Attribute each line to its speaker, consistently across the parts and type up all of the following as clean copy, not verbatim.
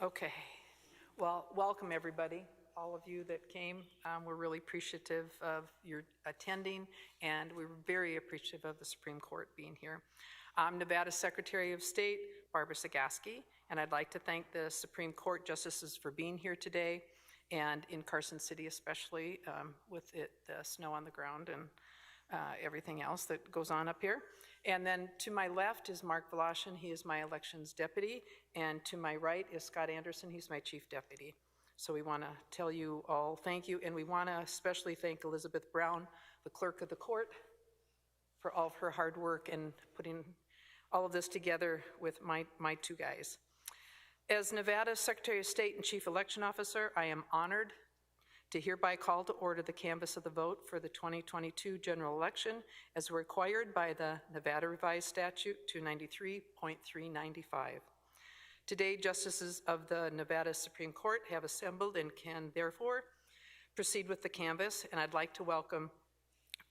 Speaker 1: Okay. Well, welcome everybody, all of you that came. We're really appreciative of your attending, and we're very appreciative of the Supreme Court being here. I'm Nevada Secretary of State, Barbara Sagaski, and I'd like to thank the Supreme Court justices for being here today, and in Carson City especially, with the snow on the ground and everything else that goes on up here. And then to my left is Mark Voloshin. He is my elections deputy. And to my right is Scott Anderson. He's my chief deputy. So we want to tell you all thank you. And we want to especially thank Elizabeth Brown, the clerk of the court, for all of her hard work and putting all of this together with my two guys. As Nevada's Secretary of State and Chief Election Officer, I am honored to hereby call to order the canvass of the vote for the 2022 general election as required by the Nevada Revised Statute 293.395. Today, justices of the Nevada Supreme Court have assembled and can therefore proceed with the canvass, and I'd like to welcome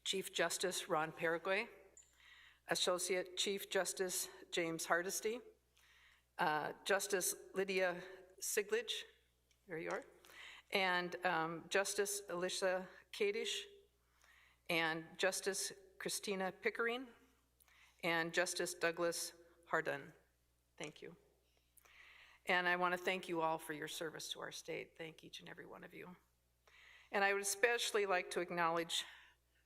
Speaker 1: Chief Justice Ron Paraguay, Associate Chief Justice James Hardesty, Justice Lydia Siglich, there you are, and Justice Alicia Kadish, and Justice Christina Pickering, and Justice Douglas Hardin. Thank you. And I want to thank you all for your service to our state. Thank each and every one of you. And I would especially like to acknowledge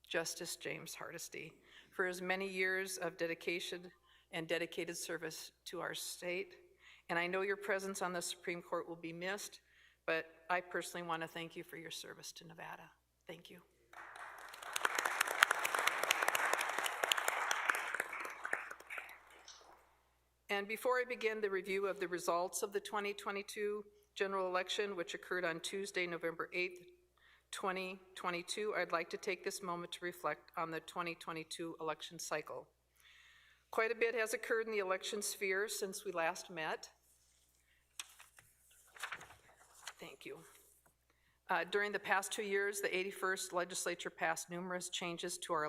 Speaker 1: Justice James Hardesty for his many years of dedication and dedicated service to our state. And I know your presence on the Supreme Court will be missed, but I personally want to thank you for your service to Nevada. Thank you. And before I begin the review of the results of the 2022 general election, which occurred on Tuesday, November 8th, 2022, I'd like to take this moment to reflect on the 2022 election cycle. Quite a bit has occurred in the election sphere since we last met. Thank you. During the past 2 years, the 81st legislature passed numerous changes to our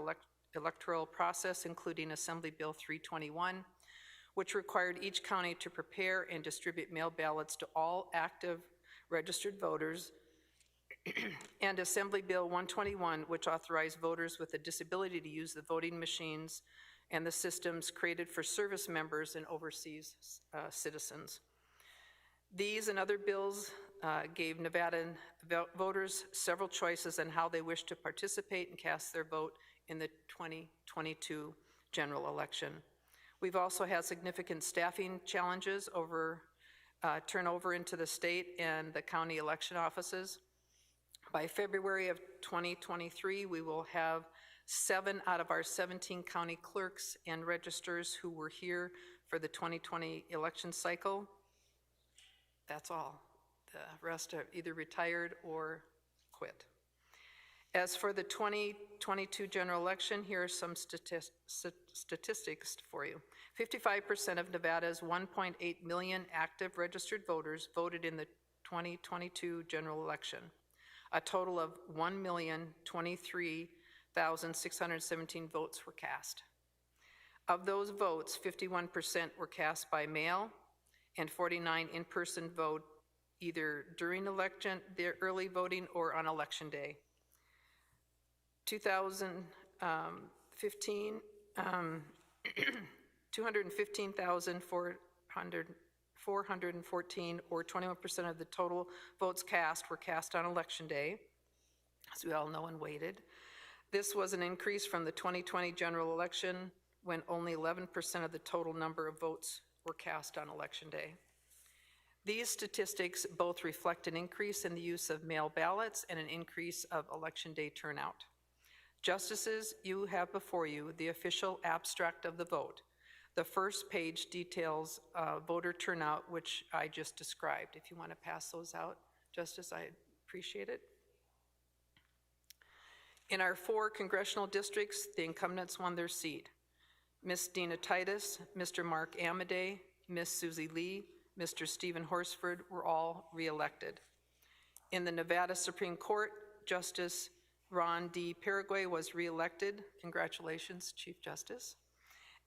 Speaker 1: electoral process, including Assembly Bill 321, which required each county to prepare and distribute mail ballots to all active registered voters, and Assembly Bill 121, which authorized voters with a disability to use the voting machines and the systems created for service members and overseas citizens. These and other bills gave Nevadan voters several choices on how they wish to participate and cast their vote in the 2022 general election. We've also had significant staffing challenges over turnover into the state and the county election offices. By February of 2023, we will have 7 out of our 17 county clerks and registers who were here for the 2020 election cycle. That's all. The rest are either retired or quit. As for the 2022 general election, here are some statistics for you. 55% of Nevada's 1.8 million active registered voters voted in the 2022 general election. A total of 1,023,617 votes were cast. Of those votes, 51% were cast by mail and 49 in-person vote either during election, the early voting, or on election day. 2015, 215,414, or 21% of the total votes cast were cast on election day, as we all know and weighted. This was an increase from the 2020 general election when only 11% of the total number of votes were cast on election day. These statistics both reflect an increase in the use of mail ballots and an increase of election day turnout. Justices, you have before you the official abstract of the vote. The first page details voter turnout, which I just described. If you want to pass those out, Justice, I appreciate it. In our 4 congressional districts, the incumbents won their seat. Ms. Dina Titus, Mr. Mark Amadei, Ms. Susie Lee, Mr. Stephen Horsford were all re-elected. In the Nevada Supreme Court, Justice Ron D. Paraguay was re-elected. Congratulations, Chief Justice.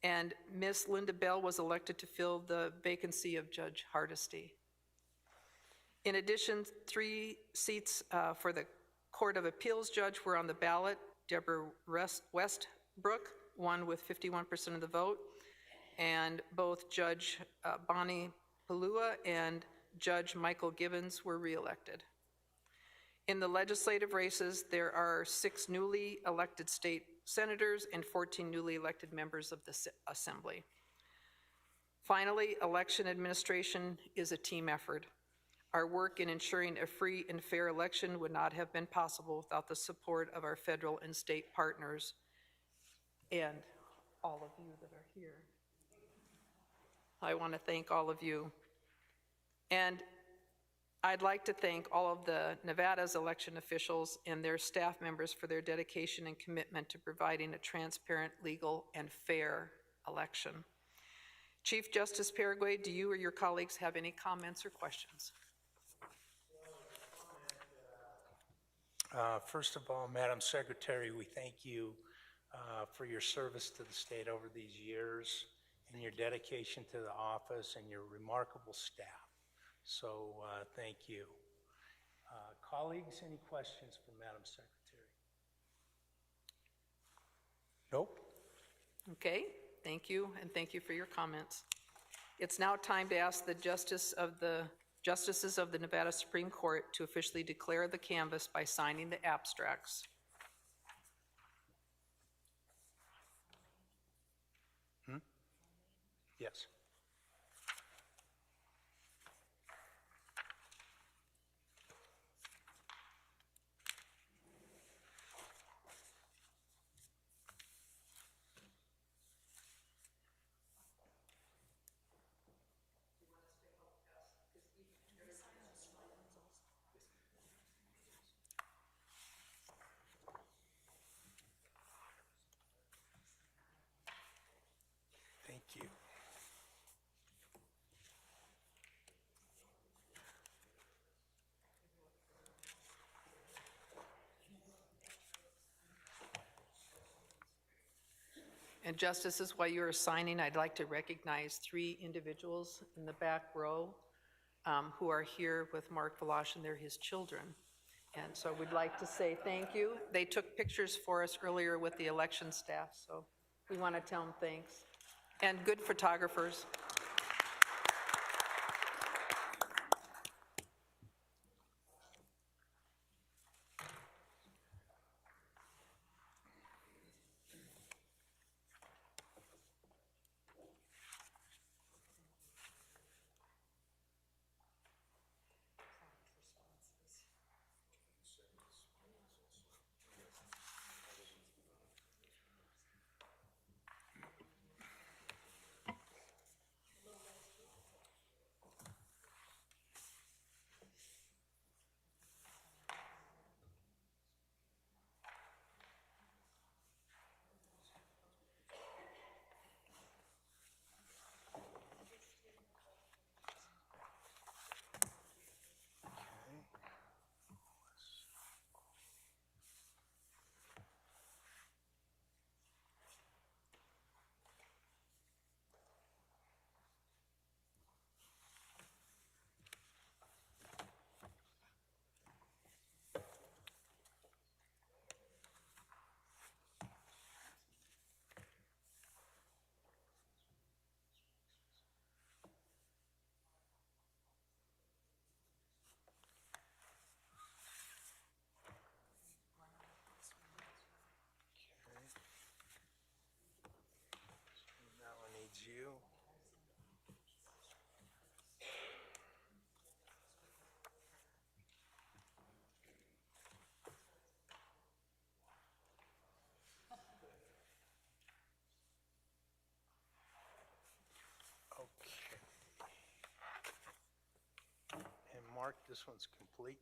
Speaker 1: And Ms. Linda Bell was elected to fill the vacancy of Judge Hardesty. In addition, 3 seats for the Court of Appeals judge were on the ballot. Deborah Westbrook won with 51% of the vote, and both Judge Bonnie Palua and Judge Michael Gibbons were reelected. In the legislative races, there are 6 newly elected state senators and 14 newly elected members of the Assembly. Finally, election administration is a team effort. Our work in ensuring a free and fair election would not have been possible without the support of our federal and state partners and all of you that are here. I want to thank all of you. And I'd like to thank all of the Nevada's election officials and their staff members for their dedication and commitment to providing a transparent, legal, and fair election. Chief Justice Paraguay, do you or your colleagues have any comments or questions?
Speaker 2: First of all, Madam Secretary, we thank you for your service to the state over these years and your dedication to the office and your remarkable staff. So thank you. Colleagues, any questions for Madam Secretary? Nope.
Speaker 1: Okay, thank you, and thank you for your comments. It's now time to ask the justices of the Nevada Supreme Court to officially declare the canvass by signing the abstracts.
Speaker 2: Yes. Thank you.
Speaker 1: And justices, while you are signing, I'd like to recognize 3 individuals in the back row who are here with Mark Valash, and they're his children. And so we'd like to say thank you. They took pictures for us earlier with the election staff, so we want to tell them thanks. And good photographers.
Speaker 2: That one needs you. Okay. And Mark, this one's complete.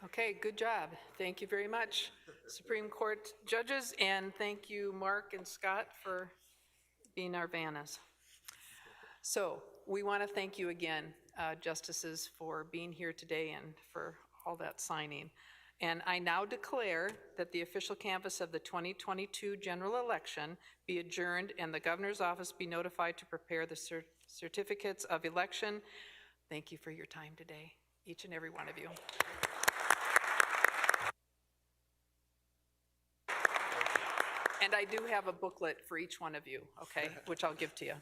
Speaker 1: Okay, good job. Thank you very much, Supreme Court judges, and thank you, Mark and Scott, for being our Vannas. So we want to thank you again, justices, for being here today and for all that signing. And I now declare that the official canvass of the 2022 general election be adjourned and the governor's office be notified to prepare the certificates of election. Thank you for your time today, each and every one of you. And I do have a booklet for each one of you, okay, which I'll give to you.